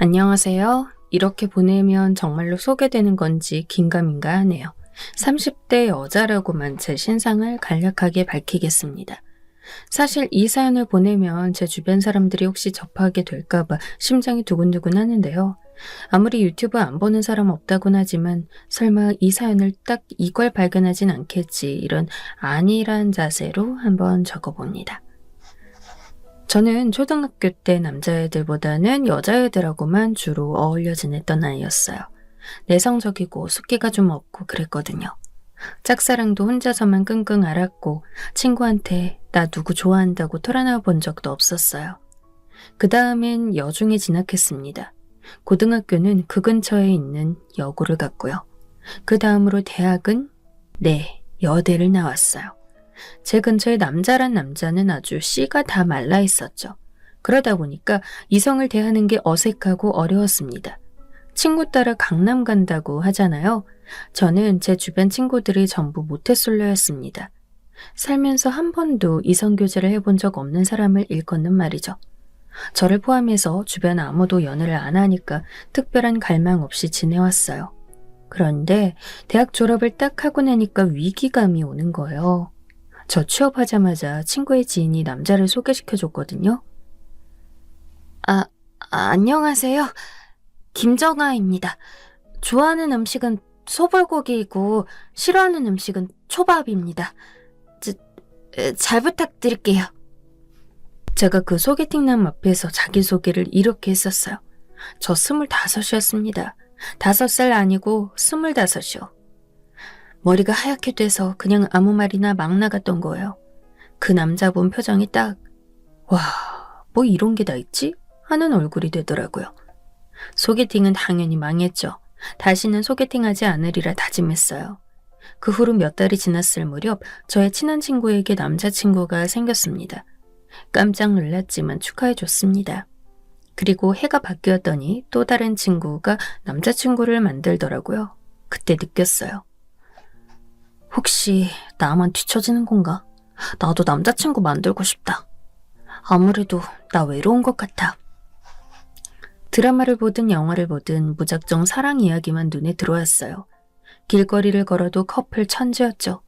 안녕하세요. 이렇게 보내면 정말로 소개되는 건지 긴가민가 하네요. 30대 여자라고만 제 신상을 간략하게 밝히겠습니다. 사실 이 사연을 보내면 제 주변 사람들이 혹시 접하게 될까봐 심장이 두근두근 하는데요. 아무리 유튜브 안 보는 사람 없다곤 하지만 설마 이 사연을 딱 이걸 발견하진 않겠지, 이런 안일한 자세로 한번 적어봅니다. 저는 초등학교 때 남자애들보다는 여자애들하고만 주로 어울려 지냈던 아이였어요. 내성적이고 숫기가 좀 없고 그랬거든요. 짝사랑도 혼자서만 끙끙 앓았고 친구한테 나 누구 좋아한다고 털어놔 본 적도 없었어요. 그 다음엔 여중에 진학했습니다. 고등학교는 그 근처에 있는 여고를 갔고요. 그 다음으로 대학은 여대를 나왔어요. 제 근처에 남자란 남자는 아주 씨가 다 말라 있었죠. 그러다 보니까 이성을 대하는 게 어색하고 어려웠습니다. 친구 따라 강남 간다고 하잖아요. 저는 제 주변 친구들이 전부 모태솔로였습니다. 살면서 한 번도 이성교제를 해본 적 없는 사람을 일컫는 말이죠. 저를 포함해서 주변 아무도 연애를 안 하니까 특별한 갈망 없이 지내왔어요. 그런데 대학 졸업을 딱 하고 나니까 위기감이 오는 거예요. 저 취업하자마자 친구의 지인이 남자를 소개시켜줬거든요. 안녕하세요. 김정아입니다. 좋아하는 음식은 소불고기이고 싫어하는 음식은 초밥입니다. 잘 부탁드릴게요. 제가 그 소개팅남 앞에서 자기소개를 이렇게 했었어요. 저 25이었습니다. 5살 아니고 25이요. 머리가 하얗게 돼서 그냥 아무 말이나 막 나갔던 거예요. 그 남자 본 표정이 딱 와, 뭐 이런 게 다 있지? 하는 얼굴이 되더라고요. 소개팅은 당연히 망했죠. 다시는 소개팅하지 않으리라 다짐했어요. 그 후로 몇 달이 지났을 무렵 저의 친한 친구에게 남자친구가 생겼습니다. 깜짝 놀랐지만 축하해줬습니다. 그리고 해가 바뀌었더니 또 다른 친구가 남자친구를 만들더라고요. 그때 느꼈어요. 혹시 나만 뒤처지는 건가? 나도 남자친구 만들고 싶다. 아무래도 나 외로운 것 같아. 드라마를 보든 영화를 보든 무작정 사랑 이야기만 눈에 들어왔어요. 길거리를 걸어도 커플 천지였죠.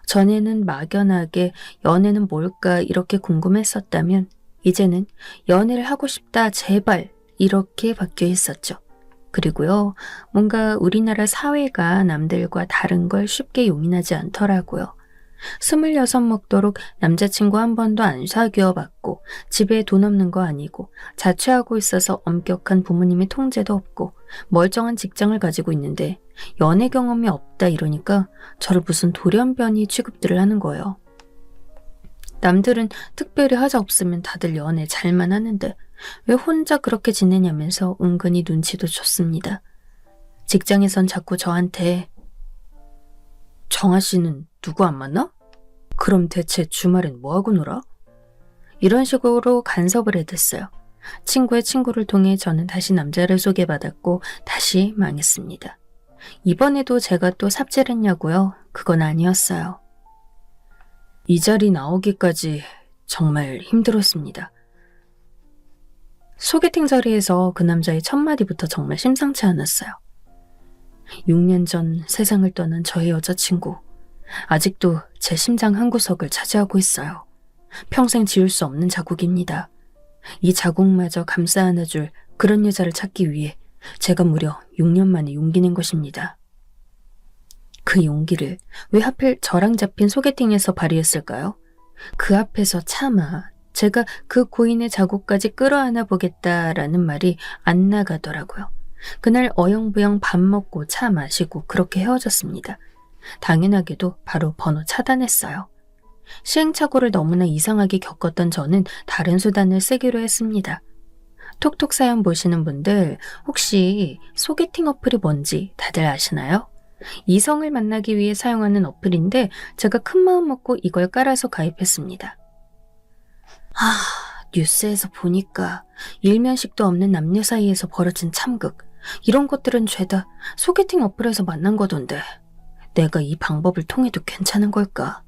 전에는 막연하게 연애는 뭘까 이렇게 궁금했었다면 이제는 연애를 하고 싶다 제발 이렇게 바뀌어 있었죠. 그리고요, 뭔가 우리나라 사회가 남들과 다른 걸 쉽게 용인하지 않더라고요. 26 먹도록 남자친구 한 번도 안 사귀어 봤고 집에 돈 없는 거 아니고 자취하고 있어서 엄격한 부모님의 통제도 없고 멀쩡한 직장을 가지고 있는데 연애 경험이 없다 이러니까 저를 무슨 돌연변이 취급들을 하는 거예요. 남들은 특별히 하자 없으면 다들 연애 잘만 하는데 왜 혼자 그렇게 지내냐면서 은근히 눈치도 줬습니다. 직장에선 자꾸 저한테 정아 씨는 누구 안 만나? 그럼 대체 주말엔 뭐하고 놀아? 이런 식으로 간섭을 해댔어요. 친구의 친구를 통해 저는 다시 남자를 소개받았고 다시 망했습니다. 이번에도 제가 또 삽질했냐고요? 그건 아니었어요. 이 자리 나오기까지 정말 힘들었습니다. 소개팅 자리에서 그 남자의 첫 마디부터 정말 심상치 않았어요. 6년 전 세상을 떠난 저의 여자친구. 아직도 제 심장 한구석을 차지하고 있어요. 평생 지울 수 없는 자국입니다. 이 자국마저 감싸 안아줄 그런 여자를 찾기 위해 제가 무려 6년 만에 용기 낸 것입니다. 그 용기를 왜 하필 저랑 잡힌 소개팅에서 발휘했을까요? 그 앞에서 차마 제가 그 고인의 자국까지 끌어안아 보겠다라는 말이 안 나가더라고요. 그날 어영부영 밥 먹고 차 마시고 그렇게 헤어졌습니다. 당연하게도 바로 번호 차단했어요. 시행착오를 너무나 이상하게 겪었던 저는 다른 수단을 쓰기로 했습니다. 톡톡 사연 보시는 분들 혹시 소개팅 어플이 뭔지 다들 아시나요? 이성을 만나기 위해 사용하는 어플인데 제가 큰 마음 먹고 이걸 깔아서 가입했습니다. 뉴스에서 보니까 일면식도 없는 남녀 사이에서 벌어진 참극, 이런 것들은 죄다 소개팅 어플에서 만난 거던데 내가 이 방법을 통해도 괜찮은 걸까?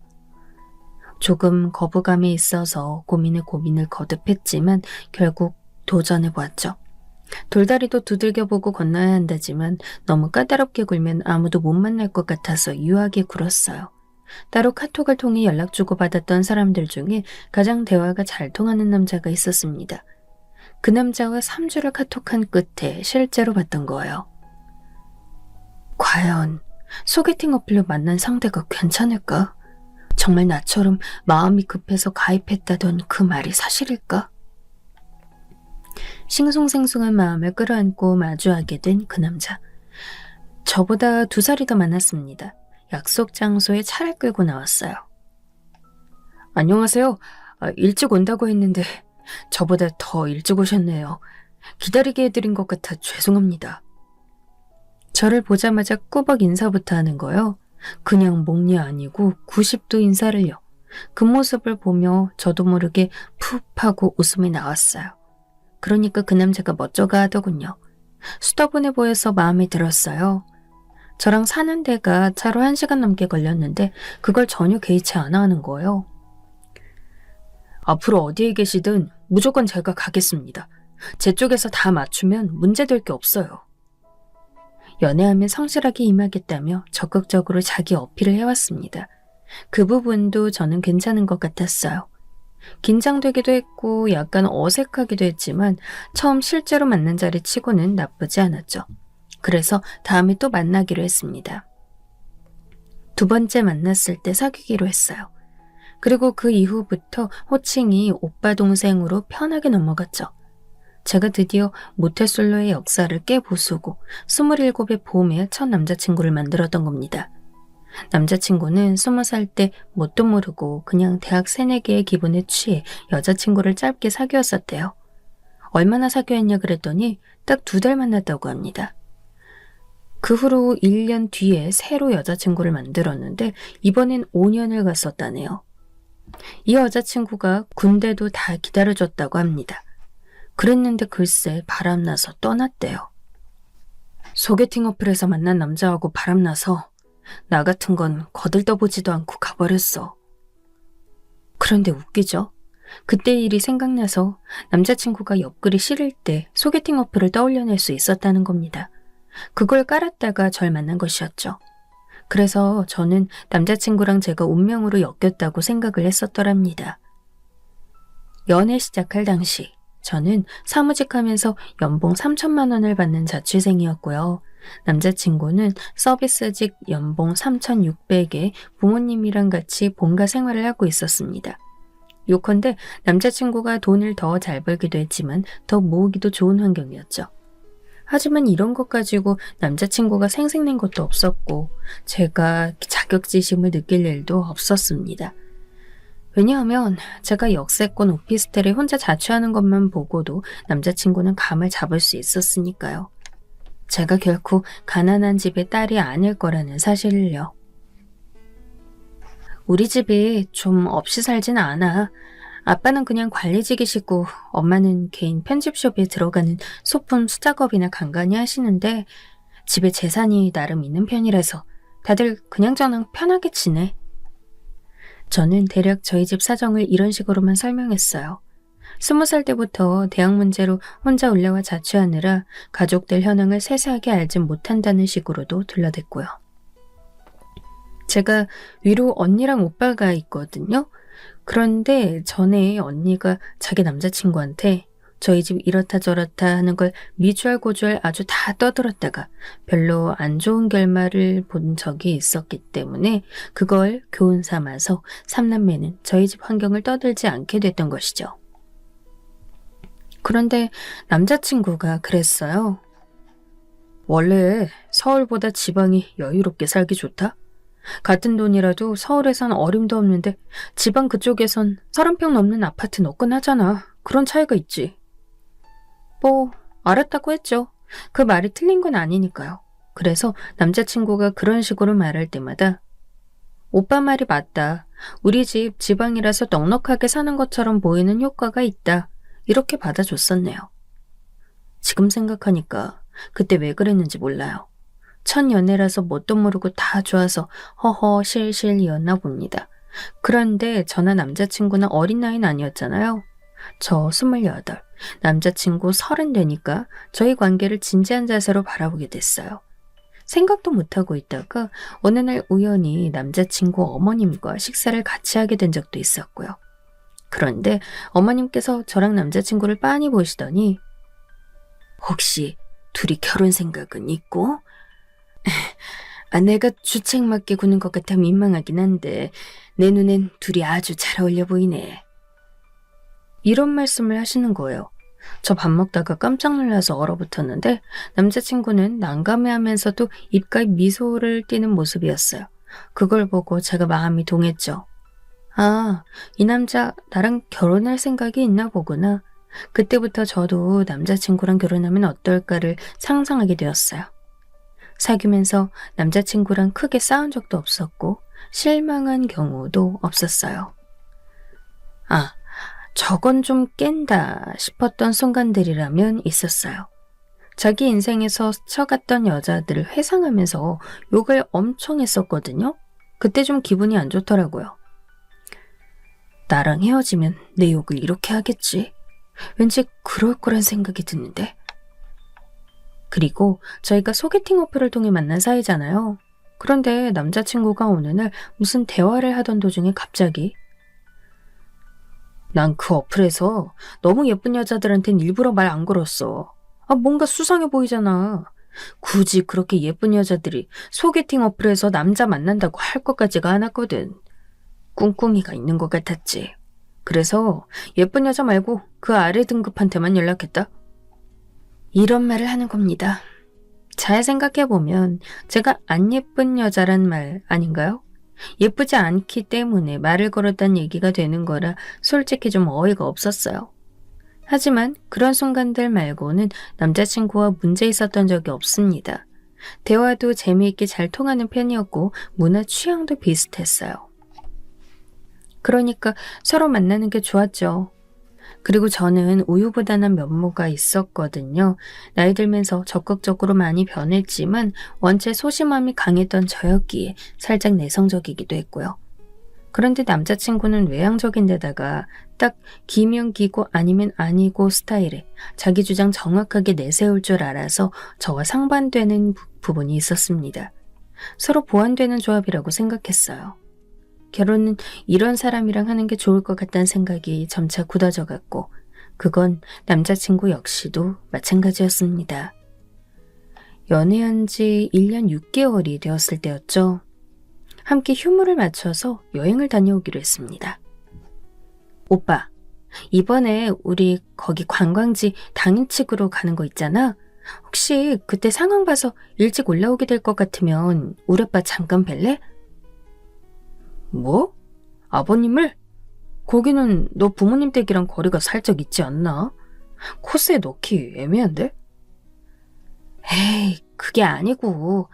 조금 거부감이 있어서 고민을 거듭했지만 결국 도전해보았죠. 돌다리도 두들겨보고 건너야 한다지만 너무 까다롭게 굴면 아무도 못 만날 것 같아서 유하게 굴었어요. 따로 카톡을 통해 연락 주고받았던 사람들 중에 가장 대화가 잘 통하는 남자가 있었습니다. 그 남자와 3주를 카톡한 끝에 실제로 봤던 거예요. 과연 소개팅 어플로 만난 상대가 괜찮을까? 정말 나처럼 마음이 급해서 가입했다던 그 말이 사실일까? 싱숭생숭한 마음을 끌어안고 마주하게 된 그 남자. 저보다 2살이 더 많았습니다. 약속 장소에 차를 끌고 나왔어요. 안녕하세요. 일찍 온다고 했는데 저보다 더 일찍 오셨네요. 기다리게 해드린 것 같아 죄송합니다. 저를 보자마자 꾸벅 인사부터 하는 거요. 그냥 목례 아니고 90도 인사를요. 그 모습을 보며 저도 모르게 푹 하고 웃음이 나왔어요. 그러니까 그 남자가 멋져가 하더군요. 수다분해 보여서 마음에 들었어요. 저랑 사는 데가 차로 1시간 넘게 걸렸는데 그걸 전혀 개의치 않아 하는 거예요. 앞으로 어디에 계시든 무조건 제가 가겠습니다. 제 쪽에서 다 맞추면 문제될 게 없어요. 연애하면 성실하게 임하겠다며 적극적으로 자기 어필을 해왔습니다. 그 부분도 저는 괜찮은 것 같았어요. 긴장되기도 했고 약간 어색하기도 했지만 처음 실제로 만난 자리 치고는 나쁘지 않았죠. 그래서 다음에 또 만나기로 했습니다. 2번째 만났을 때 사귀기로 했어요. 그리고 그 이후부터 호칭이 오빠 동생으로 편하게 넘어갔죠. 제가 드디어 모태솔로의 역사를 깨부수고 27의 봄에 첫 남자친구를 만들었던 겁니다. 남자친구는 20살 때 뭣도 모르고 그냥 대학 새내기의 기분에 취해 여자친구를 짧게 사귀었었대요. 얼마나 사귀었냐 그랬더니 딱 2달 만났다고 합니다. 그 후로 1년 뒤에 새로 여자친구를 만들었는데 이번엔 5년을 갔었다네요. 이 여자친구가 군대도 다 기다려줬다고 합니다. 그랬는데 글쎄 바람나서 떠났대요. 소개팅 어플에서 만난 남자하고 바람나서 나 같은 건 거들떠보지도 않고 가버렸어. 그런데 웃기죠? 그때 일이 생각나서 남자친구가 옆글이 싫을 때 소개팅 어플을 떠올려낼 수 있었다는 겁니다. 그걸 깔았다가 절 만난 것이었죠. 그래서 저는 남자친구랑 제가 운명으로 엮였다고 생각을 했었더랍니다. 연애 시작할 당시 저는 사무직하면서 연봉 3천만 원을 받는 자취생이었고요. 남자친구는 서비스직 연봉 3,600에 부모님이랑 같이 본가 생활을 하고 있었습니다. 요컨대 남자친구가 돈을 더 잘 벌기도 했지만 더 모으기도 좋은 환경이었죠. 하지만 이런 것 가지고 남자친구가 생색낸 것도 없었고 제가 자격지심을 느낄 일도 없었습니다. 왜냐하면 제가 역세권 오피스텔에 혼자 자취하는 것만 보고도 남자친구는 감을 잡을 수 있었으니까요. 제가 결코 가난한 집의 딸이 아닐 거라는 사실을요. 우리 집이 좀 없이 살진 않아. 아빠는 그냥 관리직이시고 엄마는 개인 편집숍에 들어가는 소품 수작업이나 간간히 하시는데 집에 재산이 나름 있는 편이라서 다들 그냥저냥 편하게 지내. 저는 대략 저희 집 사정을 이런 식으로만 설명했어요. 20살 때부터 대학 문제로 혼자 올라와 자취하느라 가족들 현황을 세세하게 알진 못한다는 식으로도 들려댔고요. 제가 위로 언니랑 오빠가 있거든요. 그런데 전에 언니가 자기 남자친구한테 저희 집 이렇다 저렇다 하는 걸 미주알고주알 아주 다 떠들었다가 별로 안 좋은 결말을 본 적이 있었기 때문에 그걸 교훈 삼아서 3남매는 저희 집 환경을 떠들지 않게 됐던 것이죠. 그런데 남자친구가 그랬어요. 원래 서울보다 지방이 여유롭게 살기 좋다? 같은 돈이라도 서울에선 어림도 없는데 지방 그쪽에선 30평 넘는 아파트 넣곤 하잖아. 그런 차이가 있지. 뭐 알았다고 했죠. 그 말이 틀린 건 아니니까요. 그래서 남자친구가 그런 식으로 말할 때마다 오빠 말이 맞다. 우리 집 지방이라서 넉넉하게 사는 것처럼 보이는 효과가 있다. 이렇게 받아줬었네요. 지금 생각하니까 그때 왜 그랬는지 몰라요. 첫 연애라서 뭣도 모르고 다 좋아서 허허 실실이었나 봅니다. 그런데 저나 남자친구는 어린 나이는 아니었잖아요. 저 28, 남자친구 30 되니까 저희 관계를 진지한 자세로 바라보게 됐어요. 생각도 못하고 있다가 어느 날 우연히 남자친구 어머님과 식사를 같이 하게 된 적도 있었고요. 그런데 어머님께서 저랑 남자친구를 빤히 보시더니 혹시 둘이 결혼 생각은 있고? 내가 주책 맞게 구는 것 같아 민망하긴 한데 내 눈엔 둘이 아주 잘 어울려 보이네. 이런 말씀을 하시는 거예요. 저 밥 먹다가 깜짝 놀라서 얼어붙었는데 남자친구는 난감해하면서도 입가에 미소를 띠는 모습이었어요. 그걸 보고 제가 마음이 동했죠. 아, 이 남자 나랑 결혼할 생각이 있나 보구나. 그때부터 저도 남자친구랑 결혼하면 어떨까를 상상하게 되었어요. 사귀면서 남자친구랑 크게 싸운 적도 없었고 실망한 경우도 없었어요. 아, 저건 좀 깬다 싶었던 순간들이라면 있었어요. 자기 인생에서 스쳐갔던 여자들을 회상하면서 욕을 엄청 했었거든요. 그때 좀 기분이 안 좋더라고요. 나랑 헤어지면 내 욕을 이렇게 하겠지. 왠지 그럴 거란 생각이 드는데. 그리고 저희가 소개팅 어플을 통해 만난 사이잖아요. 그런데 남자친구가 어느 날 무슨 대화를 하던 도중에 갑자기 난 그 어플에서 너무 예쁜 여자들한텐 일부러 말 안 걸었어. 뭔가 수상해 보이잖아. 굳이 그렇게 예쁜 여자들이 소개팅 어플에서 남자 만난다고 할 것 같지가 않았거든. 꿍꿍이가 있는 것 같았지. 그래서 예쁜 여자 말고 그 아래 등급한테만 연락했다. 이런 말을 하는 겁니다. 잘 생각해보면 제가 안 예쁜 여자란 말 아닌가요? 예쁘지 않기 때문에 말을 걸었다는 얘기가 되는 거라 솔직히 좀 어이가 없었어요. 하지만 그런 순간들 말고는 남자친구와 문제 있었던 적이 없습니다. 대화도 재미있게 잘 통하는 편이었고 문화 취향도 비슷했어요. 그러니까 서로 만나는 게 좋았죠. 그리고 저는 우유부단한 면모가 있었거든요. 나이 들면서 적극적으로 많이 변했지만 원체 소심함이 강했던 저였기에 살짝 내성적이기도 했고요. 그런데 남자친구는 외향적인 데다가 딱 기면 기고 아니면 아니고 스타일에 자기 주장 정확하게 내세울 줄 알아서 저와 상반되는 부분이 있었습니다. 서로 보완되는 조합이라고 생각했어요. 결혼은 이런 사람이랑 하는 게 좋을 것 같다는 생각이 점차 굳어져 갔고 그건 남자친구 역시도 마찬가지였습니다. 연애한 지 1년 6개월이 되었을 때였죠. 함께 휴무를 맞춰서 여행을 다녀오기로 했습니다. 오빠, 이번에 우리 거기 관광지 당일치기로 가는 거 있잖아. 혹시 그때 상황 봐서 일찍 올라오게 될 것 같으면 우리 아빠 잠깐 뵐래? 뭐? 아버님을? 거기는 너 부모님 댁이랑 거리가 살짝 있지 않나? 코스에 넣기 애매한데? 에이, 그게 아니고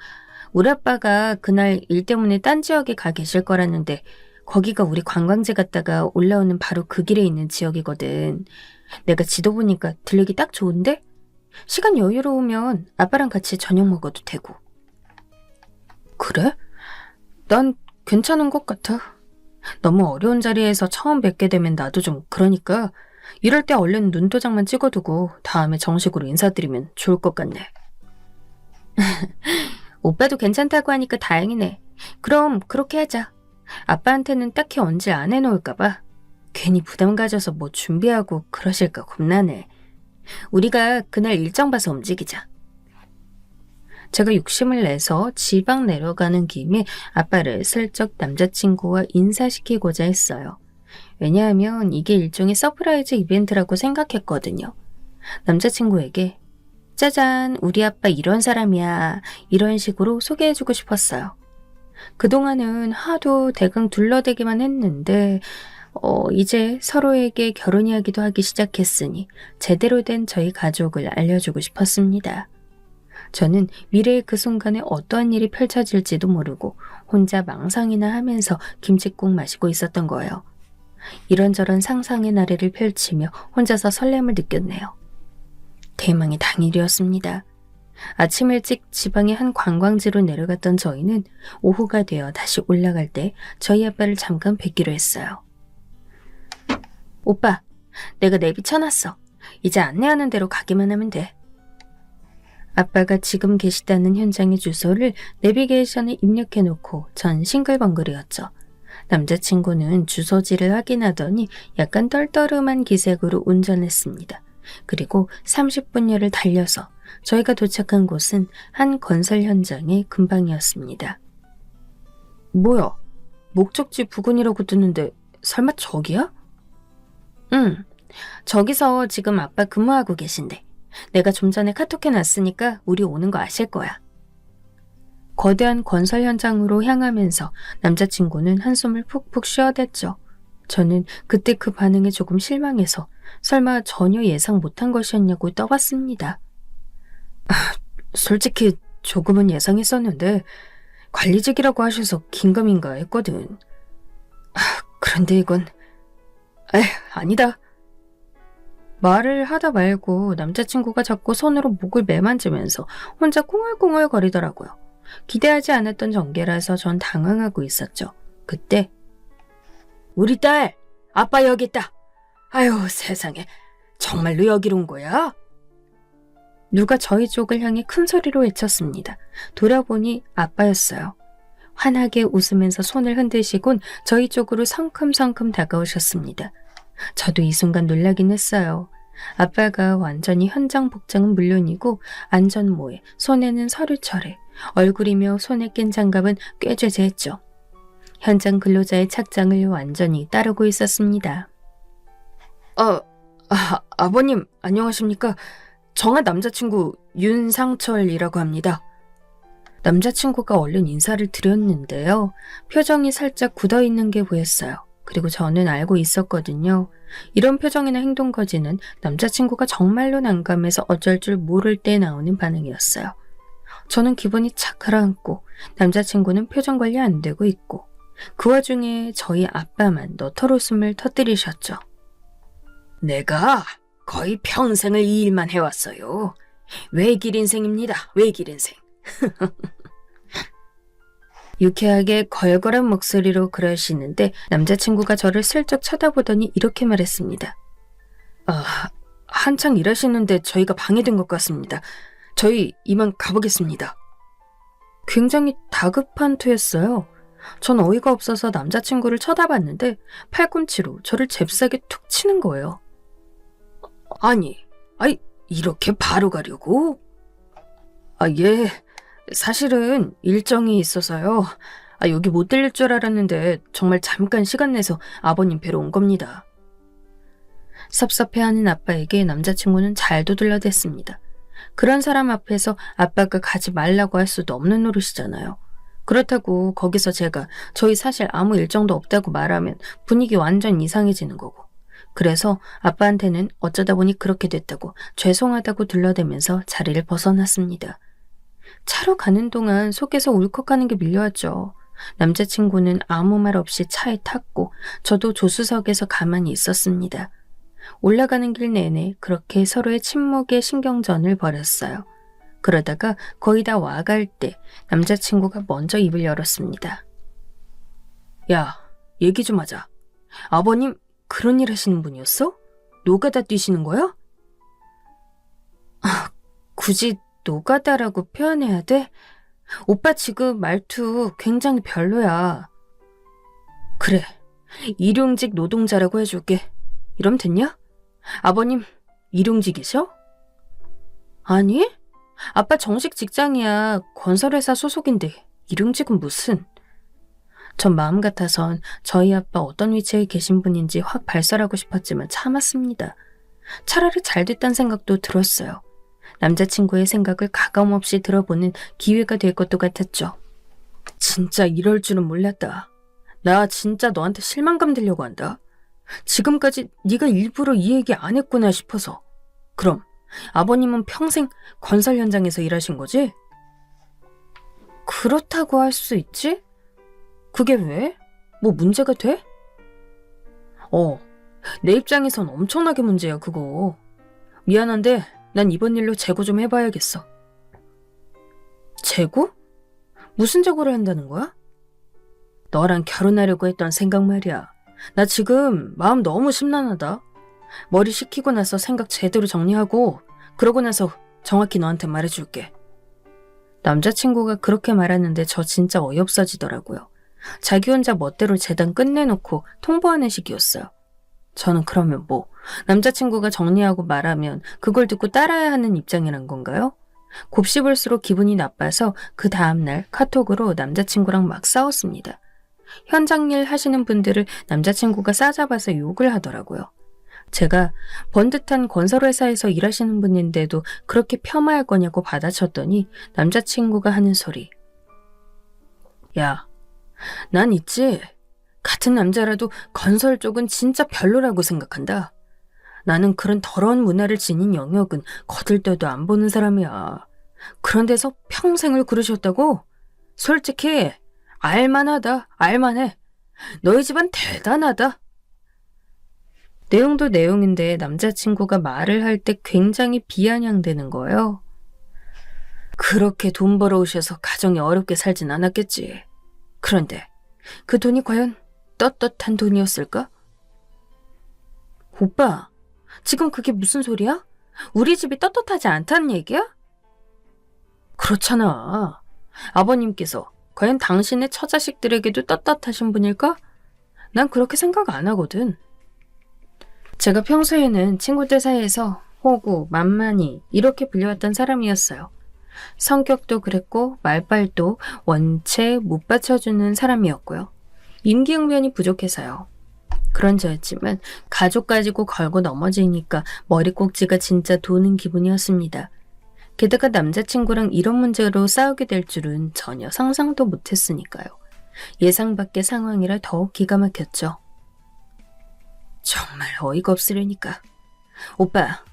우리 아빠가 그날 일 때문에 딴 지역에 가 계실 거라는데 거기가 우리 관광지 갔다가 올라오는 바로 그 길에 있는 지역이거든. 내가 지도 보니까 들르기 딱 좋은데? 시간 여유로우면 아빠랑 같이 저녁 먹어도 되고. 그래? 난 괜찮은 것 같아. 너무 어려운 자리에서 처음 뵙게 되면 나도 좀 그러니까 이럴 때 얼른 눈도장만 찍어두고 다음에 정식으로 인사드리면 좋을 것 같네. 오빠도 괜찮다고 하니까 다행이네. 그럼 그렇게 하자. 아빠한테는 딱히 언제 안 해놓을까봐 괜히 부담 가져서 뭐 준비하고 그러실까 겁나네. 우리가 그날 일정 봐서 움직이자. 제가 욕심을 내서 지방 내려가는 김에 아빠를 슬쩍 남자친구와 인사시키고자 했어요. 왜냐하면 이게 일종의 서프라이즈 이벤트라고 생각했거든요. 남자친구에게 짜잔, 우리 아빠 이런 사람이야. 이런 식으로 소개해주고 싶었어요. 그동안은 하도 대강 둘러대기만 했는데 이제 서로에게 결혼 이야기도 하기 시작했으니 제대로 된 저희 가족을 알려주고 싶었습니다. 저는 미래의 그 순간에 어떠한 일이 펼쳐질지도 모르고 혼자 망상이나 하면서 김칫국 마시고 있었던 거예요. 이런저런 상상의 나래를 펼치며 혼자서 설렘을 느꼈네요. 대망의 당일이었습니다. 아침 일찍 지방의 한 관광지로 내려갔던 저희는 오후가 되어 다시 올라갈 때 저희 아빠를 잠깐 뵙기로 했어요. 오빠, 내가 내비 쳐놨어. 이제 안내하는 대로 가기만 하면 돼. 아빠가 지금 계시다는 현장의 주소를 내비게이션에 입력해놓고 전 싱글벙글이었죠. 남자친구는 주소지를 확인하더니 약간 떨떠름한 기색으로 운전했습니다. 그리고 30분여를 달려서 저희가 도착한 곳은 한 건설 현장의 근방이었습니다. 뭐야? 목적지 부근이라고 뜨는데 설마 저기야? 응, 저기서 지금 아빠 근무하고 계신데. 내가 좀 전에 카톡해놨으니까 우리 오는 거 아실 거야. 거대한 건설 현장으로 향하면서 남자친구는 한숨을 푹푹 쉬어댔죠. 저는 그때 그 반응에 조금 실망해서 설마 전혀 예상 못한 것이었냐고 떠봤습니다. 솔직히 조금은 예상했었는데 관리직이라고 하셔서 긴가민가 했거든. 그런데 이건... 아니다. 말을 하다 말고 남자친구가 자꾸 손으로 목을 매만지면서 혼자 꽁얼꽁얼 거리더라고요. 기대하지 않았던 전개라서 전 당황하고 있었죠. 그때 우리 딸! 아빠 여기 있다! 아유 세상에, 정말로 여기로 온 거야? 누가 저희 쪽을 향해 큰 소리로 외쳤습니다. 돌아보니 아빠였어요. 환하게 웃으면서 손을 흔드시곤 저희 쪽으로 성큼성큼 다가오셨습니다. 저도 이 순간 놀라긴 했어요. 아빠가 완전히 현장 복장은 물론이고 안전모에 손에는 서류철에 얼굴이며 손에 낀 장갑은 꾀죄죄했죠. 현장 근로자의 착장을 완전히 따르고 있었습니다. 아버님 안녕하십니까? 정아 남자친구 윤상철이라고 합니다. 남자친구가 얼른 인사를 드렸는데요. 표정이 살짝 굳어있는 게 보였어요. 그리고 저는 알고 있었거든요. 이런 표정이나 행동거지는 남자친구가 정말로 난감해서 어쩔 줄 모를 때 나오는 반응이었어요. 저는 기분이 착 가라앉고 남자친구는 표정 관리 안 되고 있고 그 와중에 저희 아빠만 너털웃음을 터뜨리셨죠. 내가 거의 평생을 이 일만 해왔어요. 외길 인생입니다. 외길 인생. 유쾌하게 걸걸한 목소리로 그러시는데 남자친구가 저를 슬쩍 쳐다보더니 이렇게 말했습니다. 한창 일하시는데 저희가 방해된 것 같습니다. 저희 이만 가보겠습니다. 굉장히 다급한 투였어요. 전 어이가 없어서 남자친구를 쳐다봤는데 팔꿈치로 저를 잽싸게 툭 치는 거예요. 아니, 이렇게 바로 가려고? 예, 사실은 일정이 있어서요. 여기 못 들릴 줄 알았는데 정말 잠깐 시간 내서 아버님 뵈러 온 겁니다. 섭섭해하는 아빠에게 남자친구는 잘 도둘러댔습니다. 그런 사람 앞에서 아빠가 가지 말라고 할 수도 없는 노릇이잖아요. 그렇다고 거기서 제가 저희 사실 아무 일정도 없다고 말하면 분위기 완전 이상해지는 거고. 그래서 아빠한테는 어쩌다 보니 그렇게 됐다고 죄송하다고 둘러대면서 자리를 벗어났습니다. 차로 가는 동안 속에서 울컥하는 게 밀려왔죠. 남자친구는 아무 말 없이 차에 탔고 저도 조수석에서 가만히 있었습니다. 올라가는 길 내내 그렇게 서로의 침묵의 신경전을 벌였어요. 그러다가 거의 다 와갈 때 남자친구가 먼저 입을 열었습니다. 야, 얘기 좀 하자. 아버님 그런 일 하시는 분이었어? 노가다 뛰시는 거야? 굳이 노가다라고 표현해야 돼? 오빠 지금 말투 굉장히 별로야. 그래, 일용직 노동자라고 해줄게. 이러면 됐냐? 아버님 일용직이셔? 아니, 아빠 정식 직장이야. 건설회사 소속인데 일용직은 무슨. 전 마음 같아선 저희 아빠 어떤 위치에 계신 분인지 확 발설하고 싶었지만 참았습니다. 차라리 잘 됐다는 생각도 들었어요. 남자친구의 생각을 가감없이 들어보는 기회가 될 것도 같았죠. 진짜 이럴 줄은 몰랐다. 나 진짜 너한테 실망감 들려고 한다. 지금까지 네가 일부러 이 얘기 안 했구나 싶어서. 그럼 아버님은 평생 건설 현장에서 일하신 거지? 그렇다고 할 수 있지? 그게 왜? 뭐 문제가 돼? 내 입장에선 엄청나게 문제야 그거. 미안한데 난 이번 일로 재고 좀 해봐야겠어. 재고? 무슨 재고를 한다는 거야? 너랑 결혼하려고 했던 생각 말이야. 나 지금 마음 너무 심란하다. 머리 식히고 나서 생각 제대로 정리하고 그러고 나서 정확히 너한테 말해줄게. 남자친구가 그렇게 말하는데 저 진짜 어이없어지더라고요. 자기 혼자 멋대로 재단 끝내놓고 통보하는 식이었어요. 저는 그러면 뭐 남자친구가 정리하고 말하면 그걸 듣고 따라야 하는 입장이란 건가요? 곱씹을수록 기분이 나빠서 그 다음날 카톡으로 남자친구랑 막 싸웠습니다. 현장 일 하시는 분들을 남자친구가 싸잡아서 욕을 하더라고요. 제가 번듯한 건설회사에서 일하시는 분인데도 그렇게 폄하할 거냐고 받아쳤더니 남자친구가 하는 소리. 야, 난 있지. 같은 남자라도 건설 쪽은 진짜 별로라고 생각한다. 나는 그런 더러운 문화를 지닌 영역은 거들떠도 안 보는 사람이야. 그런 데서 평생을 그러셨다고? 솔직히 알만하다, 알만해. 너희 집안 대단하다. 내용도 내용인데 남자친구가 말을 할 때 굉장히 비아냥대는 거예요. 그렇게 돈 벌어오셔서 가정이 어렵게 살진 않았겠지. 그런데 그 돈이 과연 떳떳한 돈이었을까? 오빠, 지금 그게 무슨 소리야? 우리 집이 떳떳하지 않다는 얘기야? 그렇잖아. 아버님께서 과연 당신의 처자식들에게도 떳떳하신 분일까? 난 그렇게 생각 안 하거든. 제가 평소에는 친구들 사이에서 호구, 만만히 이렇게 불려왔던 사람이었어요. 성격도 그랬고 말빨도 원체 못 받쳐주는 사람이었고요. 임기응변이 부족해서요. 그런 저였지만 가족 가지고 걸고 넘어지니까 머리꼭지가 진짜 도는 기분이었습니다. 게다가 남자친구랑 이런 문제로 싸우게 될 줄은 전혀 상상도 못했으니까요. 예상 밖의 상황이라 더욱 기가 막혔죠. 정말 어이가 없으려니까. 오빠,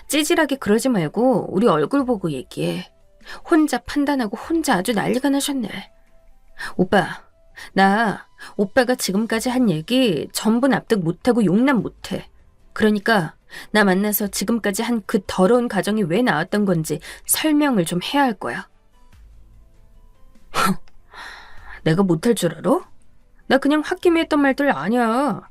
찌질하게 그러지 말고 우리 얼굴 보고 얘기해. 혼자 판단하고 혼자 아주 난리가 나셨네. 오빠, 나 오빠가 지금까지 한 얘기 전부 납득 못하고 용납 못해. 그러니까 나 만나서 지금까지 한 그 더러운 가정이 왜 나왔던 건지 설명을 좀 해야 할 거야. 내가 못할 줄 알아? 나 그냥 홧김에 했던 말들 아니야.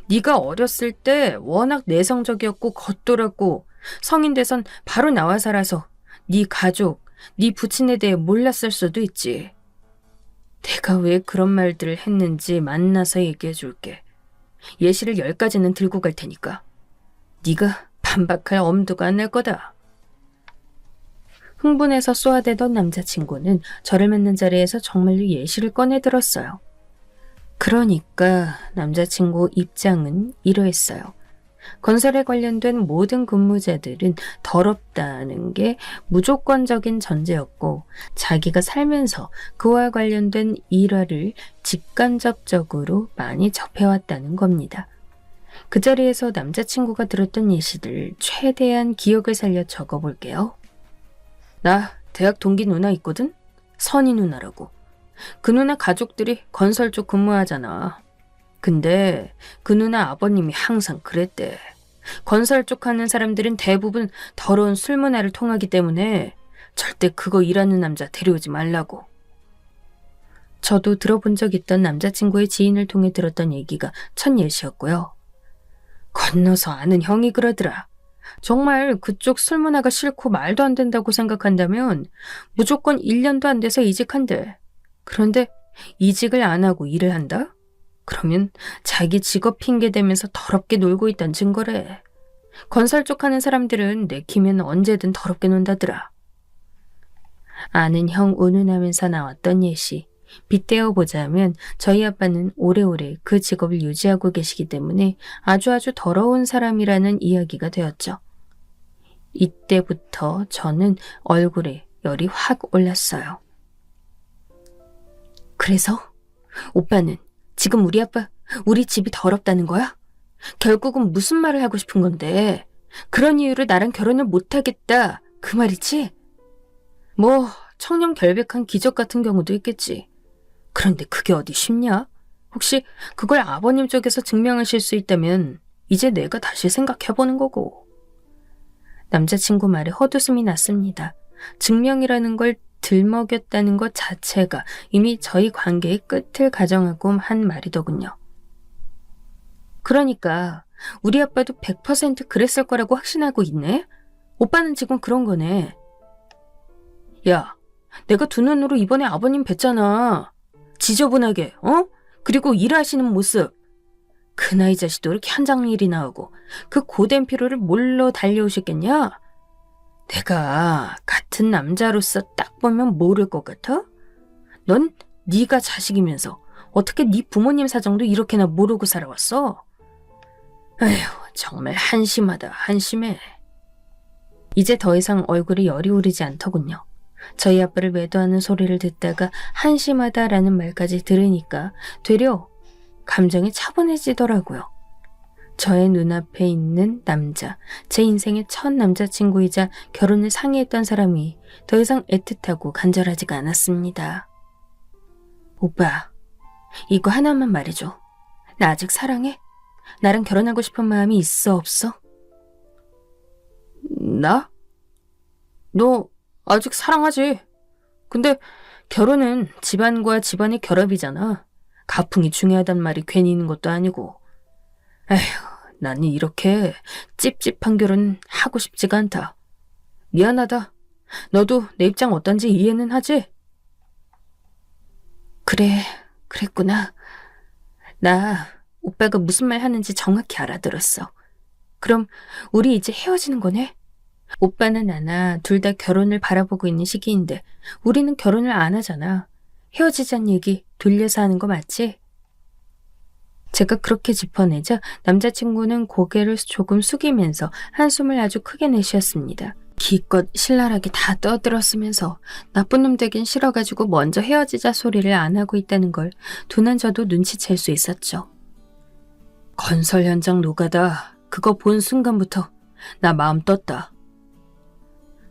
네가 어렸을 때 워낙 내성적이었고 겉돌았고 성인 돼선 바로 나와 살아서 네 가족, 네 부친에 대해 몰랐을 수도 있지. 내가 왜 그런 말들을 했는지 만나서 얘기해 줄게. 예시를 10가지는 들고 갈 테니까. 네가 반박할 엄두가 안 날 거다. 흥분해서 쏘아대던 남자친구는 저를 만난 자리에서 정말로 예시를 꺼내 들었어요. 그러니까 남자친구 입장은 이러했어요. 건설에 관련된 모든 근무자들은 더럽다는 게 무조건적인 전제였고 자기가 살면서 그와 관련된 일화를 직간접적으로 많이 접해왔다는 겁니다. 그 자리에서 남자친구가 들었던 예시들 최대한 기억을 살려 적어볼게요. 나 대학 동기 누나 있거든? 선희 누나라고. 그 누나 가족들이 건설 쪽 근무하잖아. 근데 그 누나 아버님이 항상 그랬대. 건설 쪽 하는 사람들은 대부분 더러운 술 문화를 통하기 때문에 절대 그거 일하는 남자 데려오지 말라고. 저도 들어본 적 있던 남자친구의 지인을 통해 들었던 얘기가 첫 예시였고요. 건너서 아는 형이 그러더라. 정말 그쪽 술 문화가 싫고 말도 안 된다고 생각한다면 무조건 1년도 안 돼서 이직한대. 그런데 이직을 안 하고 일을 한다? 그러면 자기 직업 핑계 대면서 더럽게 놀고 있다는 증거래. 건설 쪽 하는 사람들은 내키면 언제든 더럽게 논다더라. 아는 형 운운하면서 나왔던 예시. 빗대어 보자면 저희 아빠는 오래오래 그 직업을 유지하고 계시기 때문에 아주 더러운 사람이라는 이야기가 되었죠. 이때부터 저는 얼굴에 열이 확 올랐어요. 그래서 오빠는 지금 우리 아빠, 우리 집이 더럽다는 거야? 결국은 무슨 말을 하고 싶은 건데 그런 이유로 나랑 결혼을 못하겠다 그 말이지? 뭐 청렴 결백한 기적 같은 경우도 있겠지. 그런데 그게 어디 쉽냐? 혹시 그걸 아버님 쪽에서 증명하실 수 있다면 이제 내가 다시 생각해보는 거고. 남자친구 말에 헛웃음이 났습니다. 증명이라는 걸 들먹였다는 것 자체가 이미 저희 관계의 끝을 가정하고 한 말이더군요. 그러니까 우리 아빠도 100% 그랬을 거라고 확신하고 있네? 오빠는 지금 그런 거네. 야, 내가 두 눈으로 이번에 아버님 뵀잖아. 지저분하게, 어? 그리고 일하시는 모습. 그 나이 자식도 이렇게 한장일이나 하고 그 고된 피로를 뭘로 달려오셨겠냐? 내가 같은 남자로서 딱 보면 모를 것 같아? 넌 네가 자식이면서 어떻게 네 부모님 사정도 이렇게나 모르고 살아왔어? 에휴, 정말 한심하다, 한심해. 이제 더 이상 얼굴에 열이 오르지 않더군요. 저희 아빠를 외도하는 소리를 듣다가 한심하다라는 말까지 들으니까 되려 감정이 차분해지더라고요. 저의 눈앞에 있는 남자, 제 인생의 첫 남자친구이자 결혼을 상의했던 사람이 더 이상 애틋하고 간절하지가 않았습니다. 오빠, 이거 하나만 말해줘. 나 아직 사랑해? 나랑 결혼하고 싶은 마음이 있어, 없어? 나? 너 아직 사랑하지. 근데 결혼은 집안과 집안의 결합이잖아. 가풍이 중요하단 말이 괜히 있는 것도 아니고. 에휴, 나는 이렇게 찝찝한 결혼 하고 싶지가 않다. 미안하다. 너도 내 입장 어떤지 이해는 하지? 그래, 그랬구나. 나 오빠가 무슨 말 하는지 정확히 알아들었어. 그럼 우리 이제 헤어지는 거네? 오빠는 나나 둘 다 결혼을 바라보고 있는 시기인데 우리는 결혼을 안 하잖아. 헤어지자는 얘기 돌려서 하는 거 맞지? 제가 그렇게 짚어내자 남자친구는 고개를 조금 숙이면서 한숨을 아주 크게 내쉬었습니다. 기껏 신랄하게 다 떠들었으면서 나쁜 놈 되긴 싫어가지고 먼저 헤어지자 소리를 안 하고 있다는 걸 두는 저도 눈치챌 수 있었죠. 건설 현장 노가다 그거 본 순간부터 나 마음 떴다.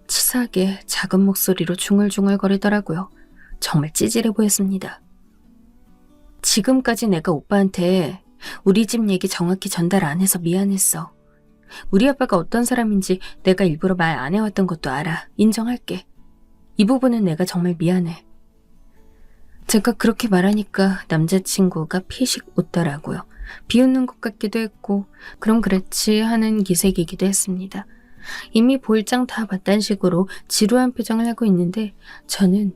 치사하게 작은 목소리로 중얼중얼거리더라고요. 정말 찌질해 보였습니다. 지금까지 내가 오빠한테 우리 집 얘기 정확히 전달 안 해서 미안했어. 우리 아빠가 어떤 사람인지 내가 일부러 말 안 해왔던 것도 알아. 인정할게. 이 부분은 내가 정말 미안해. 제가 그렇게 말하니까 남자친구가 피식 웃더라고요. 비웃는 것 같기도 했고 그럼 그렇지 하는 기색이기도 했습니다. 이미 볼장 다 봤단 식으로 지루한 표정을 하고 있는데 저는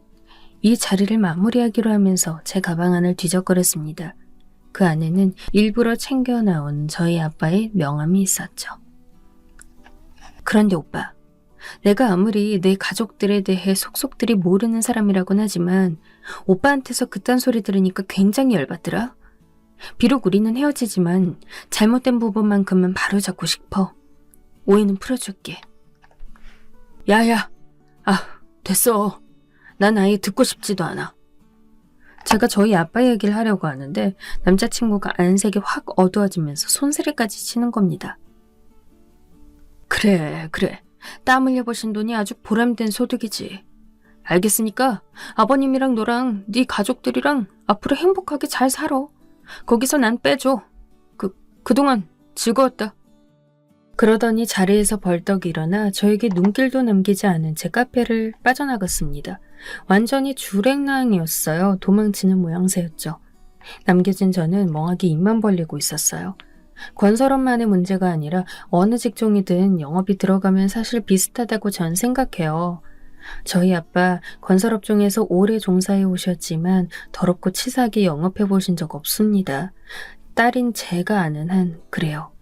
이 자리를 마무리하기로 하면서 제 가방 안을 뒤적거렸습니다. 그 안에는 일부러 챙겨 나온 저희 아빠의 명함이 있었죠. 그런데 오빠, 내가 아무리 내 가족들에 대해 속속들이 모르는 사람이라고는 하지만 오빠한테서 그딴 소리 들으니까 굉장히 열받더라. 비록 우리는 헤어지지만 잘못된 부분만큼은 바로잡고 싶어. 오해는 풀어줄게. 야야, 됐어. 난 아예 듣고 싶지도 않아. 제가 저희 아빠 얘기를 하려고 하는데 남자친구가 안색이 확 어두워지면서 손세례까지 치는 겁니다. 그래. 땀 흘려보신 돈이 아주 보람된 소득이지. 알겠으니까 아버님이랑 너랑 네 가족들이랑 앞으로 행복하게 잘 살아. 거기서 난 빼줘. 그동안 즐거웠다. 그러더니 자리에서 벌떡 일어나 저에게 눈길도 남기지 않은 제 카페를 빠져나갔습니다. 완전히 주랭랑이었어요. 도망치는 모양새였죠. 남겨진 저는 멍하게 입만 벌리고 있었어요. 건설업만의 문제가 아니라 어느 직종이든 영업이 들어가면 사실 비슷하다고 전 생각해요. 저희 아빠 건설업종에서 오래 종사해 오셨지만 더럽고 치사하게 영업해 보신 적 없습니다. 딸인 제가 아는 한 그래요.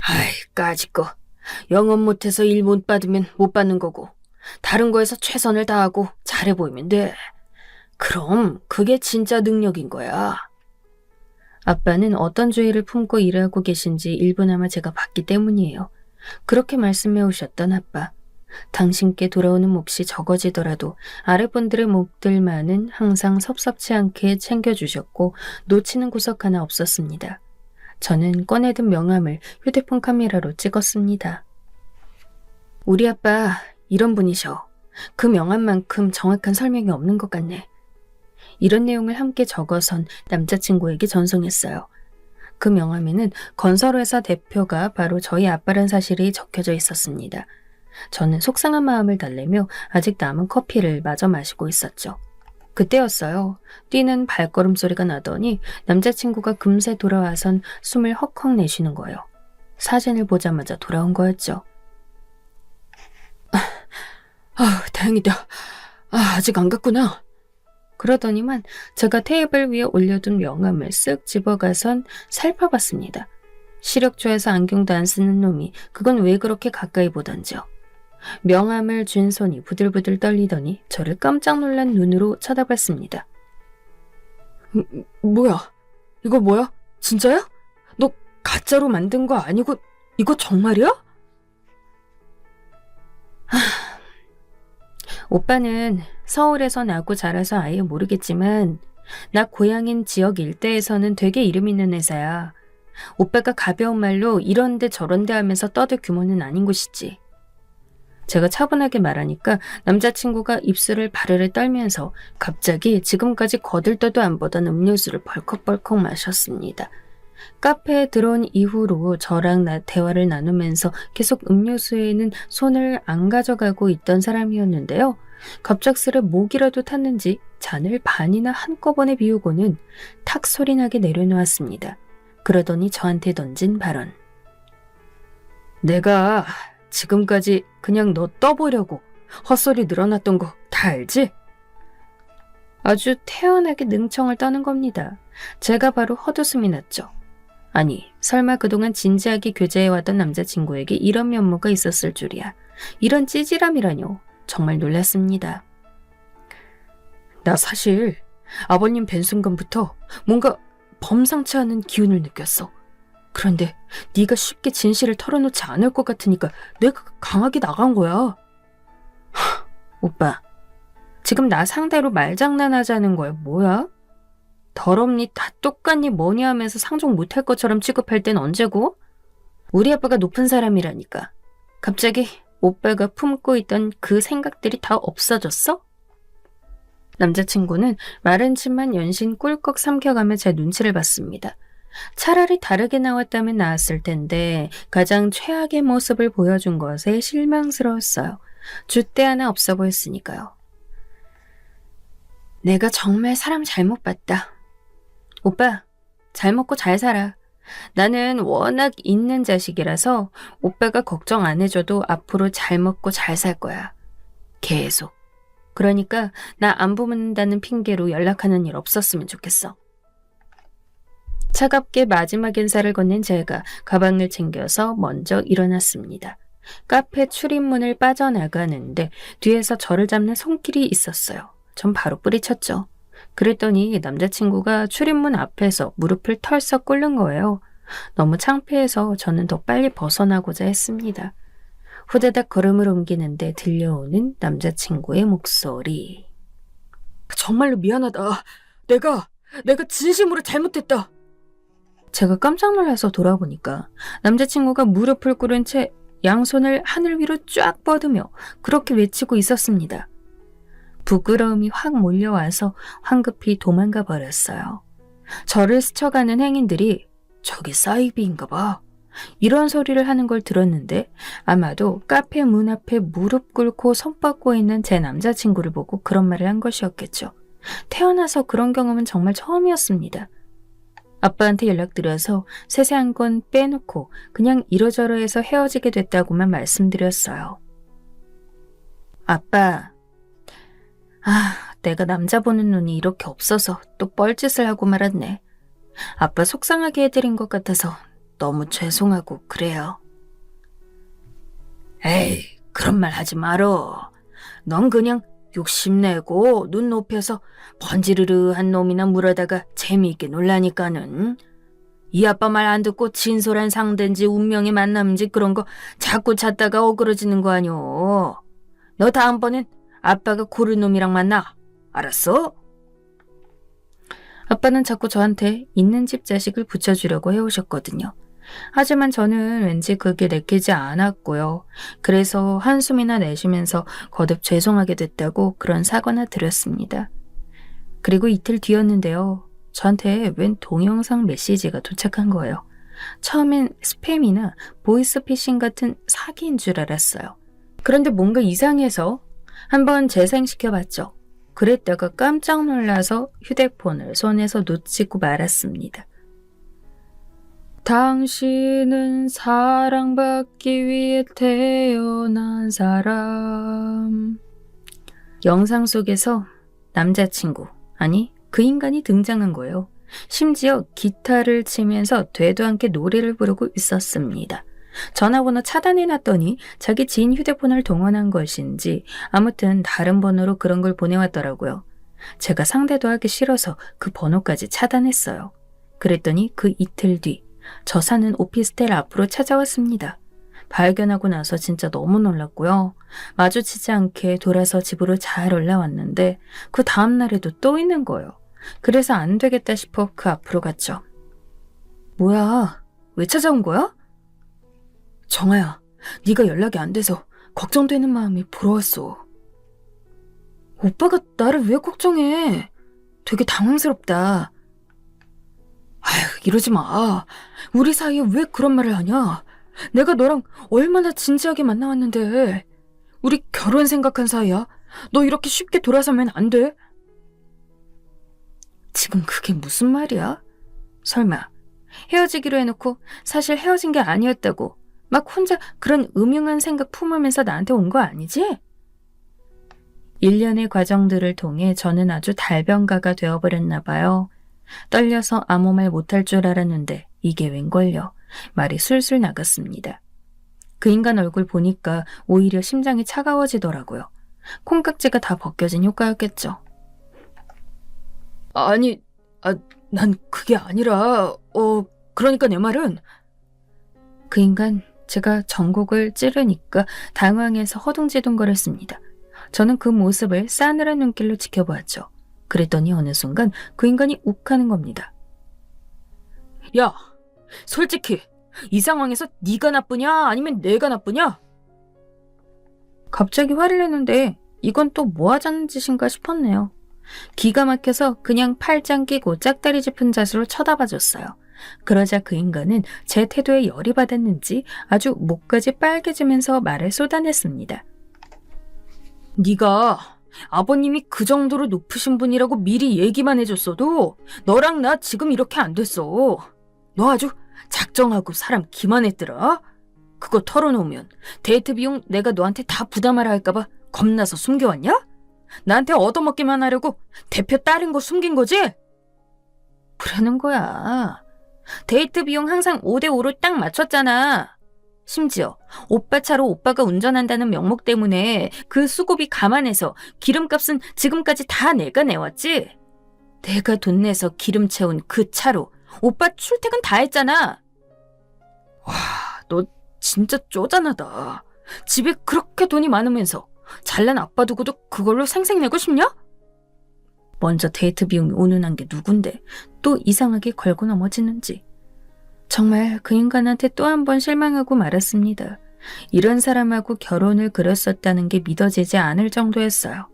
아이, 까짓 거. 영업 못해서 일 못 받으면 못 받는 거고 다른 거에서 최선을 다하고 잘해 보이면 돼. 그럼 그게 진짜 능력인 거야. 아빠는 어떤 죄의를 품고 일하고 계신지 일부나마 제가 봤기 때문이에요. 그렇게 말씀해 오셨던 아빠. 당신께 돌아오는 몫이 적어지더라도 아랫분들의 몫들만은 항상 섭섭치 않게 챙겨주셨고 놓치는 구석 하나 없었습니다. 저는 꺼내든 명함을 휴대폰 카메라로 찍었습니다. 우리 아빠 이런 분이셔. 그 명함만큼 정확한 설명이 없는 것 같네. 이런 내용을 함께 적어선 남자친구에게 전송했어요. 그 명함에는 건설회사 대표가 바로 저희 아빠란 사실이 적혀져 있었습니다. 저는 속상한 마음을 달래며 아직 남은 커피를 마저 마시고 있었죠. 그때였어요. 뛰는 발걸음 소리가 나더니 남자친구가 금세 돌아와선 숨을 헉헉 내쉬는 거예요. 사진을 보자마자 돌아온 거였죠. 다행이다. 아직 안 갔구나. 그러더니만 제가 테이블 위에 올려둔 명함을 쓱 집어가선 살펴봤습니다. 시력초에서 안경도 안 쓰는 놈이 그건 왜 그렇게 가까이 보던지요. 명함을 쥔 손이 부들부들 떨리더니 저를 깜짝 놀란 눈으로 쳐다봤습니다. 뭐야? 이거 뭐야? 진짜야? 너 가짜로 만든 거 아니고 이거 정말이야? 오빠는 서울에서 나고 자라서 아예 모르겠지만 나 고향인 지역 일대에서는 되게 이름 있는 회사야. 오빠가 가벼운 말로 이런데 저런데 하면서 떠들 규모는 아닌 곳이지. 제가 차분하게 말하니까 남자친구가 입술을 바르르 떨면서 갑자기 지금까지 거들떠도 안 보던 음료수를 벌컥벌컥 마셨습니다. 카페에 들어온 이후로 저랑 대화를 나누면서 계속 음료수에는 손을 안 가져가고 있던 사람이었는데요. 갑작스레 목이라도 탔는지 잔을 반이나 한꺼번에 비우고는 탁 소리나게 내려놓았습니다. 그러더니 저한테 던진 발언. 내가 지금까지 그냥 너 떠보려고 헛소리 늘어났던 거 다 알지? 아주 태연하게 능청을 떠는 겁니다. 제가 바로 헛웃음이 났죠. 아니, 설마 그동안 진지하게 교제해왔던 남자친구에게 이런 면모가 있었을 줄이야. 이런 찌질함이라뇨. 정말 놀랐습니다. 나 사실 아버님 뵌 순간부터 뭔가 범상치 않은 기운을 느꼈어. 그런데 네가 쉽게 진실을 털어놓지 않을 것 같으니까 내가 강하게 나간 거야. 오빠, 지금 나 상대로 말장난하자는 거야. 뭐야? 더럽니 다 똑같니 뭐니 하면서 상종 못할 것처럼 취급할 땐 언제고? 우리 아빠가 높은 사람이라니까. 갑자기 오빠가 품고 있던 그 생각들이 다 없어졌어? 남자친구는 마른 침만 연신 꿀꺽 삼켜가며 제 눈치를 봤습니다. 차라리 다르게 나왔다면 나았을 텐데 가장 최악의 모습을 보여준 것에 실망스러웠어요. 줏대 하나 없어 보였으니까요. 내가 정말 사람 잘못 봤다. 오빠, 잘 먹고 잘 살아. 나는 워낙 있는 자식이라서 오빠가 걱정 안 해줘도 앞으로 잘 먹고 잘 살 거야. 계속. 그러니까 나 안 보낸다는 핑계로 연락하는 일 없었으면 좋겠어. 차갑게 마지막 인사를 건넨 제가 가방을 챙겨서 먼저 일어났습니다. 카페 출입문을 빠져나가는데 뒤에서 저를 잡는 손길이 있었어요. 전 바로 뿌리쳤죠. 그랬더니 남자친구가 출입문 앞에서 무릎을 털썩 꿇는 거예요. 너무 창피해서 저는 더 빨리 벗어나고자 했습니다. 후다닥 걸음을 옮기는데 들려오는 남자친구의 목소리. 정말로 미안하다. 내가 진심으로 잘못했다. 제가 깜짝 놀라서 돌아보니까 남자친구가 무릎을 꿇은 채 양손을 하늘 위로 쫙 뻗으며 그렇게 외치고 있었습니다. 부끄러움이 확 몰려와서 황급히 도망가 버렸어요. 저를 스쳐가는 행인들이 저기 사이비인가 봐. 이런 소리를 하는 걸 들었는데 아마도 카페 문 앞에 무릎 꿇고 손 뻗고 있는 제 남자친구를 보고 그런 말을 한 것이었겠죠. 태어나서 그런 경험은 정말 처음이었습니다. 아빠한테 연락드려서 세세한 건 빼놓고 그냥 이러저러해서 헤어지게 됐다고만 말씀드렸어요. 아빠, 내가 남자 보는 눈이 이렇게 없어서 또 뻘짓을 하고 말았네. 아빠 속상하게 해드린 것 같아서 너무 죄송하고 그래요. 에이, 그런 말 하지 말어. 넌 그냥 욕심내고 눈 높여서 번지르르한 놈이나 물어다가 재미있게 놀라니까는. 이 아빠 말 안 듣고 진솔한 상대인지 운명의 만남인지 그런 거 자꾸 찾다가 어그러지는 거 아뇨. 너 다음번엔 아빠가 고른 놈이랑 만나. 알았어? 아빠는 자꾸 저한테 있는 집 자식을 붙여주려고 해오셨거든요. 하지만 저는 왠지 그게 내키지 않았고요. 그래서 한숨이나 내쉬면서 거듭 죄송하게 됐다고 그런 사과나 드렸습니다. 그리고 이틀 뒤였는데요. 저한테 웬 동영상 메시지가 도착한 거예요. 처음엔 스팸이나 보이스피싱 같은 사기인 줄 알았어요. 그런데 뭔가 이상해서 한번 재생시켜봤죠. 그랬다가 깜짝 놀라서 휴대폰을 손에서 놓치고 말았습니다. 당신은 사랑받기 위해 태어난 사람. 영상 속에서 남자친구, 아니 그 인간이 등장한 거예요. 심지어 기타를 치면서 되도 않게 노래를 부르고 있었습니다. 전화번호 차단해놨더니 자기 지인 휴대폰을 동원한 것인지 아무튼 다른 번호로 그런 걸 보내왔더라고요. 제가 상대도 하기 싫어서 그 번호까지 차단했어요. 그랬더니 그 이틀 뒤 저 사는 오피스텔 앞으로 찾아왔습니다. 발견하고 나서 진짜 너무 놀랐고요. 마주치지 않게 돌아서 집으로 잘 올라왔는데 그 다음날에도 또 있는 거예요. 그래서 안 되겠다 싶어 그 앞으로 갔죠. 뭐야? 왜 찾아온 거야? 정아야, 네가 연락이 안 돼서 걱정되는 마음이 불어왔어. 오빠가 나를 왜 걱정해? 되게 당황스럽다. 아휴, 이러지 마. 우리 사이에 왜 그런 말을 하냐? 내가 너랑 얼마나 진지하게 만나왔는데. 우리 결혼 생각한 사이야. 너 이렇게 쉽게 돌아서면 안 돼. 지금 그게 무슨 말이야? 설마 헤어지기로 해놓고 사실 헤어진 게 아니었다고 막 혼자 그런 음흉한 생각 품으면서 나한테 온 거 아니지? 1년의 과정들을 통해 저는 아주 달변가가 되어버렸나 봐요. 떨려서 아무 말 못할 줄 알았는데 이게 웬걸요. 말이 술술 나갔습니다. 그 인간 얼굴 보니까 오히려 심장이 차가워지더라고요. 콩깍지가 다 벗겨진 효과였겠죠. 아니, 난 그게 아니라, 그러니까 내 말은. 그 인간 제가 전곡을 찌르니까 당황해서 허둥지둥거렸습니다. 저는 그 모습을 싸늘한 눈길로 지켜보았죠. 그랬더니 어느 순간 그 인간이 욱하는 겁니다. 야, 솔직히 이 상황에서 네가 나쁘냐 아니면 내가 나쁘냐? 갑자기 화를 내는데 이건 또 뭐 하자는 짓인가 싶었네요. 기가 막혀서 그냥 팔짱 끼고 짝다리 짚은 자세로 쳐다봐줬어요. 그러자 그 인간은 제 태도에 열이 받았는지 아주 목까지 빨개지면서 말을 쏟아냈습니다. 네가 아버님이 그 정도로 높으신 분이라고 미리 얘기만 해줬어도 너랑 나 지금 이렇게 안 됐어. 너 아주 작정하고 사람 기만했더라. 그거 털어놓으면 데이트 비용 내가 너한테 다 부담하라 할까봐 겁나서 숨겨왔냐? 나한테 얻어먹기만 하려고 대표 다른 거 숨긴 거지? 그러는 거야. 데이트 비용 항상 5대5로 딱 맞췄잖아. 심지어 오빠 차로 오빠가 운전한다는 명목 때문에 그 수고비 감안해서 기름값은 지금까지 다 내가 내왔지? 내가 돈 내서 기름 채운 그 차로 오빠 출퇴근 다 했잖아. 와, 너 진짜 쪼잔하다. 집에 그렇게 돈이 많으면서 잘난 아빠 두고도 그걸로 생색내고 싶냐? 먼저 데이트 비용이 오는한 게 누군데 또 이상하게 걸고 넘어지는지. 정말 그 인간한테 또 한 번 실망하고 말았습니다. 이런 사람하고 결혼을 그렸었다는 게 믿어지지 않을 정도였어요.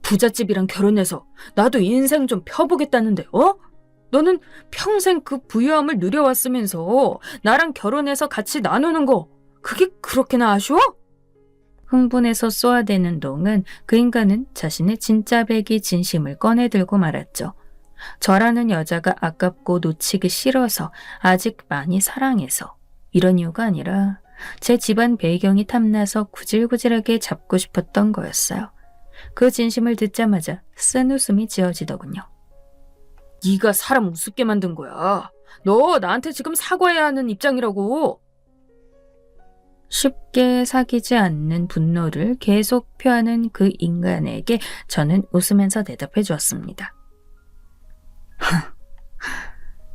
부잣집이랑 결혼해서 나도 인생 좀 펴보겠다는데, 너는 평생 그 부유함을 누려왔으면서 나랑 결혼해서 같이 나누는 거 그게 그렇게나 아쉬워? 흥분해서 쏘아대는 동안 그 인간은 자신의 진짜 배기 진심을 꺼내들고 말았죠. 저라는 여자가 아깝고 놓치기 싫어서 아직 많이 사랑해서 이런 이유가 아니라 제 집안 배경이 탐나서 구질구질하게 잡고 싶었던 거였어요. 그 진심을 듣자마자 쓴 웃음이 지어지더군요. 네가 사람 우습게 만든 거야. 너 나한테 지금 사과해야 하는 입장이라고. 쉽게 사귀지 않는 분노를 계속 표하는 그 인간에게 저는 웃으면서 대답해 주었습니다.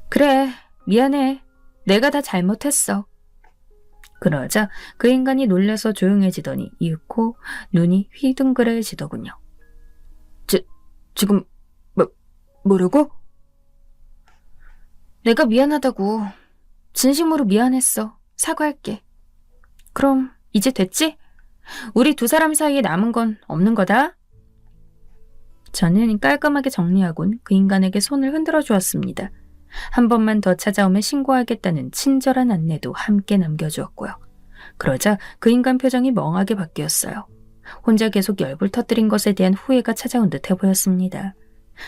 그래, 미안해. 내가 다 잘못했어. 그러자 그 인간이 놀라서 조용해지더니 이윽고 눈이 휘둥그레지더군요. 지금 뭐라고? 내가 미안하다고. 진심으로 미안했어. 사과할게. 그럼 이제 됐지? 우리 두 사람 사이에 남은 건 없는 거다. 저는 깔끔하게 정리하곤 그 인간에게 손을 흔들어 주었습니다. 한 번만 더 찾아오면 신고하겠다는 친절한 안내도 함께 남겨주었고요. 그러자 그 인간 표정이 멍하게 바뀌었어요. 혼자 계속 열불 터뜨린 것에 대한 후회가 찾아온 듯해 보였습니다.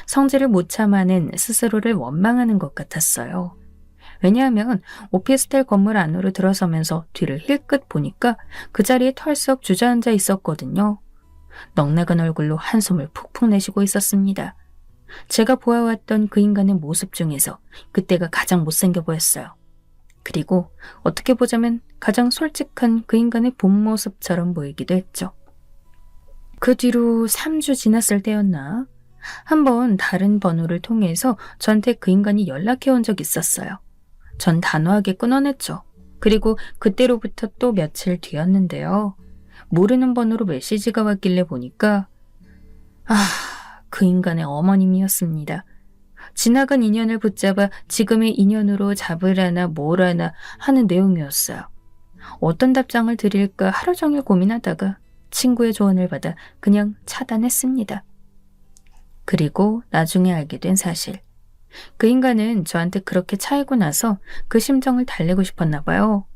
성질을 못 참아낸 스스로를 원망하는 것 같았어요. 왜냐하면 오피스텔 건물 안으로 들어서면서 뒤를 힐끗 보니까 그 자리에 털썩 주저앉아 있었거든요. 넉나간 얼굴로 한숨을 푹푹 내쉬고 있었습니다. 제가 보아왔던 그 인간의 모습 중에서 그때가 가장 못생겨 보였어요. 그리고 어떻게 보자면 가장 솔직한 그 인간의 본 모습처럼 보이기도 했죠. 그 뒤로 3주 지났을 때였나? 한번 다른 번호를 통해서 저한테 그 인간이 연락해 온 적이 있었어요. 전 단호하게 끊어냈죠. 그리고 그때로부터 또 며칠 뒤였는데요. 모르는 번호로 메시지가 왔길래 보니까 그 인간의 어머님이었습니다. 지나간 인연을 붙잡아 지금의 인연으로 잡으라나 뭐라나 하는 내용이었어요. 어떤 답장을 드릴까 하루 종일 고민하다가 친구의 조언을 받아 그냥 차단했습니다. 그리고 나중에 알게 된 사실. 그 인간은 저한테 그렇게 차이고 나서 그 심정을 달래고 싶었나 봐요.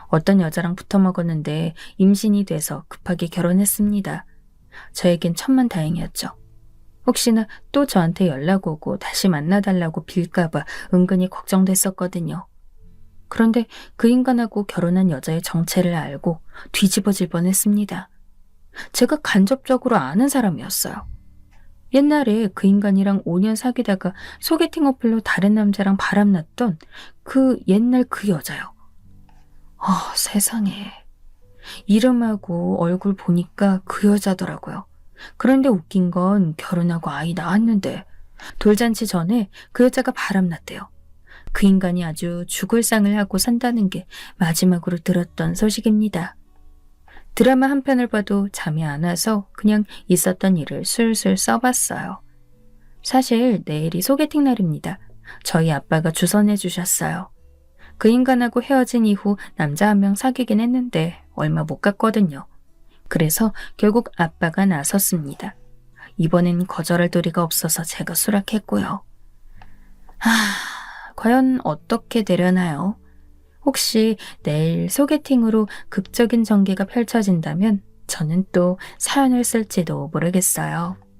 어떤 여자랑 붙어 먹었는데 임신이 돼서 급하게 결혼했습니다. 저에겐 천만다행이었죠. 혹시나 또 저한테 연락 오고 다시 만나달라고 빌까봐 은근히 걱정됐었거든요. 그런데 그 인간하고 결혼한 여자의 정체를 알고 뒤집어질 뻔했습니다. 제가 간접적으로 아는 사람이었어요. 옛날에 그 인간이랑 5년 사귀다가 소개팅 어플로 다른 남자랑 바람났던 그 옛날 그 여자요. 세상에. 이름하고 얼굴 보니까 그 여자더라고요. 그런데 웃긴 건 결혼하고 아이 낳았는데 돌잔치 전에 그 여자가 바람났대요. 그 인간이 아주 죽을 상을 하고 산다는 게 마지막으로 들었던 소식입니다. 드라마 한 편을 봐도 잠이 안 와서 그냥 있었던 일을 술술 써봤어요. 사실 내일이 소개팅 날입니다. 저희 아빠가 주선해 주셨어요. 그 인간하고 헤어진 이후 남자 한 명 사귀긴 했는데 얼마 못 갔거든요. 그래서 결국 아빠가 나섰습니다. 이번엔 거절할 도리가 없어서 제가 수락했고요. 과연 어떻게 되려나요? 혹시 내일 소개팅으로 극적인 전개가 펼쳐진다면 저는 또 사연을 쓸지도 모르겠어요.